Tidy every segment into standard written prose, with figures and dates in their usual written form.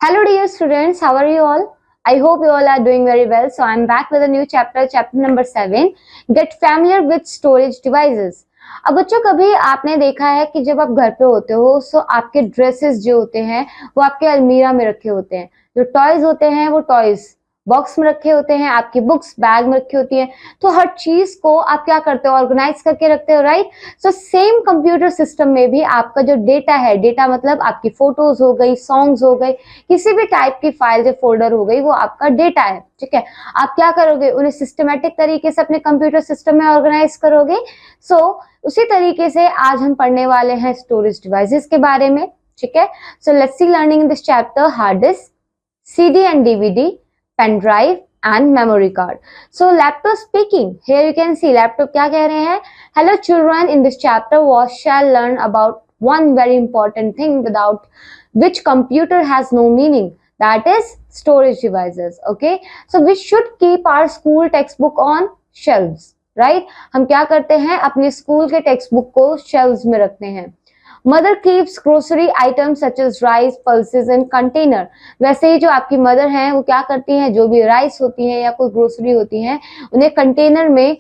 Hello dear students, how are you all? I hope you all are doing very well. So I'm back with a new chapter number 7. Get familiar with storage devices. अब बच्चों कभी आपने देखा है कि जब आप घर पे होते हो तो आपके ड्रेसेस जो होते हैं वो आपके अलमीरा में रखे होते हैं, जो टॉयज होते हैं वो टॉयज बॉक्स में रखे होते हैं, आपकी बुक्स बैग में रखी होती है। तो हर चीज को आप क्या करते हो, ऑर्गेनाइज करके रखते हो, right. So same computer system में भी आपका जो डेटा है, डेटा मतलब आपकी फोटोज हो गई, सॉन्ग्स हो गए, किसी भी टाइप की फाइल या फोल्डर हो गई, वो आपका डेटा है, ठीक है। आप क्या करोगे, उन्हें सिस्टमेटिक तरीके से अपने कंप्यूटर सिस्टम में ऑर्गेनाइज करोगे। सो उसी तरीके से आज हम पढ़ने वाले हैं स्टोरेज डिवाइसेस के बारे में, ठीक है। So let's see learning in this chapter hard disk, CD and DVD, pen drive and memory card. So laptop speaking, here you can see laptop क्या कह रहे हैं। Hello children, in this chapter we shall learn about one very important thing without which computer has no meaning, that is storage devices. Okay, so we should keep our school textbook on shelves, right? हम क्या करते हैं, अपने school के text book को shelves में रखते हैं। Mother keeps grocery items such as rice, pulses and container. वैसे ही जो आपकी मदर हैं वो क्या करती हैं, जो भी राइस होती है या कोई ग्रोसरी होती है उन्हें कंटेनर में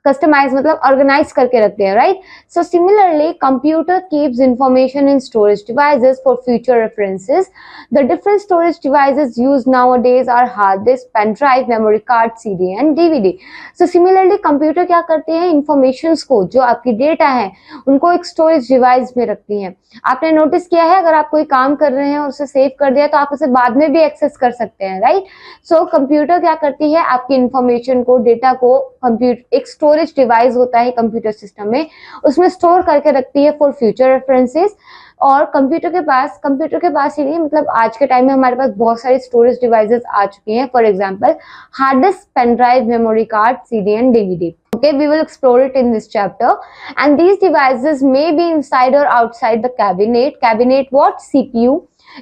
कस्टमाइज मतलब ऑर्गेनाइज करके रखते हैं, right. So similarly computer keeps information in storage devices for future references. The different storage devices used nowadays are hard disk, pen drive, memory card, CD and DVD। So similarly computer क्या करते हैं, informations को, जो आपकी data है उनको एक storage device में रखती हैं। आपने नोटिस किया है, अगर आप कोई काम कर रहे हैं और उसे सेव कर दिया तो आप उसे बाद में भी एक्सेस कर सकते हैं, राइट। सो कंप्यूटर क्या करती है, आपकी इंफॉर्मेशन को, डेटा को कंप्यूटर एक स्टोरेज डिवाइस होता है कंप्यूटर सिस्टम में, उसमें स्टोर करके रखती है फॉर फ्यूचर रेफरेंसेस। और कंप्यूटर के पास ही नहीं, मतलब आज के टाइम में हमारे पास बहुत सारी स्टोरेज डिवाइसेस आ चुकी हैं। For example hard disk, pen drive, memory card, CD and DVD. Okay, we will explore it in this chapter, and these devices may be inside or outside the cabinet what, CPU.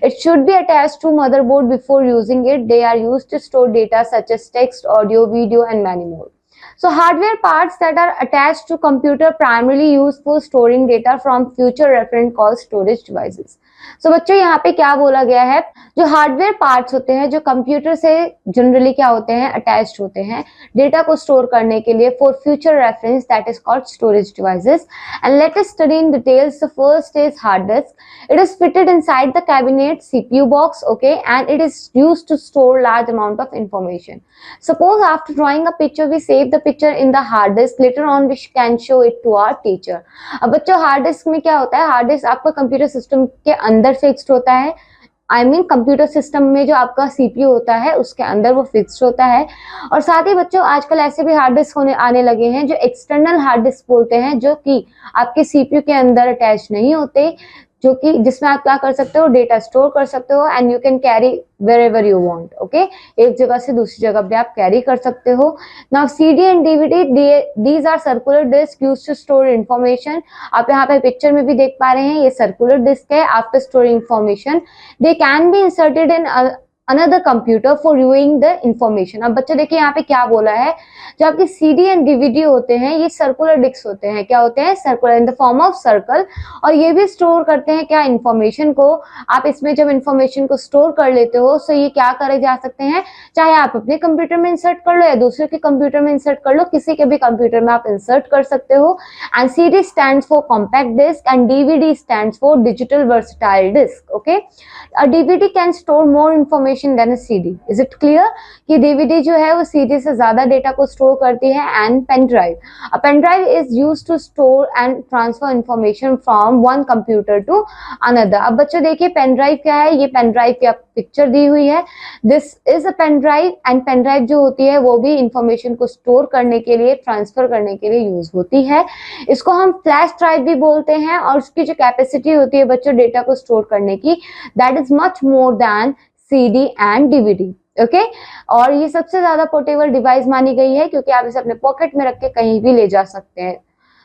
It should be attached to motherboard before using it. They are used to store data such as text, audio, video and many more. So hardware parts that are attached to computer primarily used for storing data from future reference called storage devices. So बच्चों यहाँ पे क्या बोला गया है, जो hardware parts होते हैं जो कंप्यूटर से जनरली क्या होते हैं, अटैच्ड होते हैं डेटा को स्टोर करने के लिए for future reference, that is called storage devices. And let us study in details. The first is hard disk. It is fitted inside the cabinet CPU box, okay, and it is used to store large amount of information. Suppose after drawing a picture we save the picture in the hard disk, later on we can show it to our teacher. अब बच्चों hard disk में क्या होता है, hard disk आपका computer system के अंदर fixed होता है। कंप्यूटर सिस्टम में जो आपका CPU होता है उसके अंदर वो फिक्स्ड होता है। और साथ ही बच्चों आजकल ऐसे भी हार्ड डिस्क आने लगे हैं जो एक्सटर्नल हार्ड डिस्क बोलते हैं, जो कि आपके CPU के अंदर अटैच नहीं होते, जो कि जिसमें आप क्या कर सकते हो, डेटा स्टोर कर सकते हो and you can carry wherever you want, okay. एक जगह से दूसरी जगह पे आप कैरी कर सकते हो। Now CD and DVD, these are circular disk used to store information. आप यहाँ पे पिक्चर में भी देख पा रहे हैं, ये सर्कुलर डिस्क है। After storing information they can be inserted in another computer for viewing the information. अब बच्चे देखिए यहाँ पे क्या बोला है, जो आपके CD एंड DVD होते हैं ये सर्कुलर डिस्क होते हैं। क्या होते हैं, circular, in the form of circle. और ये भी स्टोर करते हैं क्या, इंफॉर्मेशन को। आप इसमें जब इंफॉर्मेशन को स्टोर कर लेते हो तो ये क्या करे जा सकते हैं, चाहे आप अपने कंप्यूटर में इंसर्ट कर लो या दूसरे के कंप्यूटर में इंसर्ट कर लो, किसी के भी कंप्यूटर में आप इंसर्ट कर सकते हो। And CD stands for compact disk and DVD stands for digital versatile disk, okay. DVD can store more information than CD. Is it clear कि DVD जो है वो CD से ज्यादा डेटा को स्टोर करती है। And pen drive, a pen drive is used to store and transfer information from one computer to another. अब बच्चों देखिए पेन ड्राइव क्या है, ये पेन ड्राइव की आप पिक्चर दी हुई है, this is a pen drive. And pen drive जो होती है वो भी इंफॉर्मेशन को स्टोर करने के लिए, ट्रांसफर करने के लिए यूज होती है। इसको हम फ्लैश ड्राइव भी बोलते हैं। और उसकी जो कैपेसिटी होती है बच्चों डेटा को स्टोर करने की, that is much more than CD and DVD, okay. और ये सबसे ज्यादा पोर्टेबल डिवाइस मानी गई है क्योंकि आप इसे अपने पॉकेट में रख के कहीं भी ले जा सकते हैं।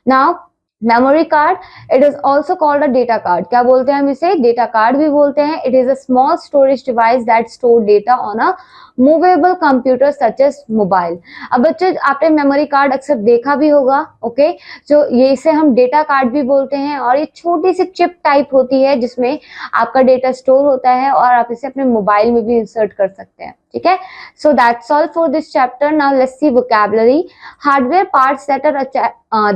Now memory card, it is also called a data card. क्या बोलते हैं हम इसे, डेटा कार्ड भी बोलते हैं। It is a small storage device that store data on a movable computer such as mobile. अब बच्चों आपने मेमोरी कार्ड अक्सर देखा भी होगा, ओके, जो ये इसे हम डेटा कार्ड भी बोलते हैं, और ये छोटी सी चिप टाइप होती है जिसमें आपका डेटा स्टोर होता है और आप इसे अपने मोबाइल में भी इंसर्ट कर सकते हैं, ठीक है। So that's all for this chapter. Now let's see vocabulary. Hardware parts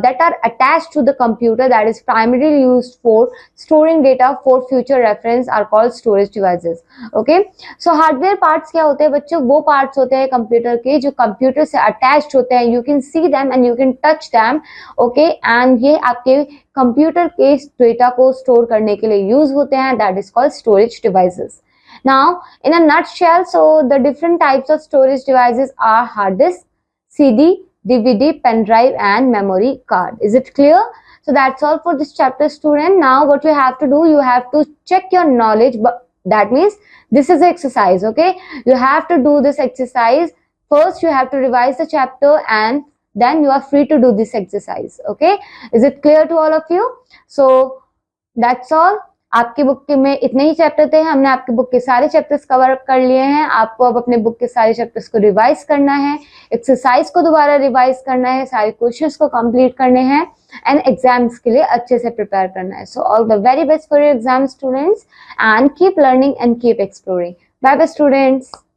that are attached to the computer that is primarily used for storing data for future reference are called storage devices. Okay, so hardware parts क्या होते हैं बच्चों? वो parts होते हैं computer के जो computer से attached होते हैं, you can see them and you can touch them, okay, and ये आपके कंप्यूटर के डेटा को स्टोर करने के लिए यूज होते हैं, that is called storage devices. Now in a nutshell, so the different types of storage devices are hard disk, CD, DVD, pen drive and memory card. Is it clear? So that's all for this chapter, student. Now what you have to do, you have to check your knowledge, but that means this is an exercise, okay? You have to do this exercise. First you have to revise the chapter and then you are free to do this exercise, okay? Is it clear to all of you? So that's all. आपकी book में इतने ही chapter थे, हमने आपकी book के सारे chapters cover up कर लिए हैं। आपको अब अपने बुक के सारे चैप्टर्स को रिवाइज करना है, एक्सरसाइज को दोबारा रिवाइज करना है, सारे क्वेश्चंस को कंप्लीट करने हैं एंड एग्जाम्स के लिए अच्छे से प्रिपेयर करना है। So all the very best for your exam students and keep learning and keep exploring. Bye bye students.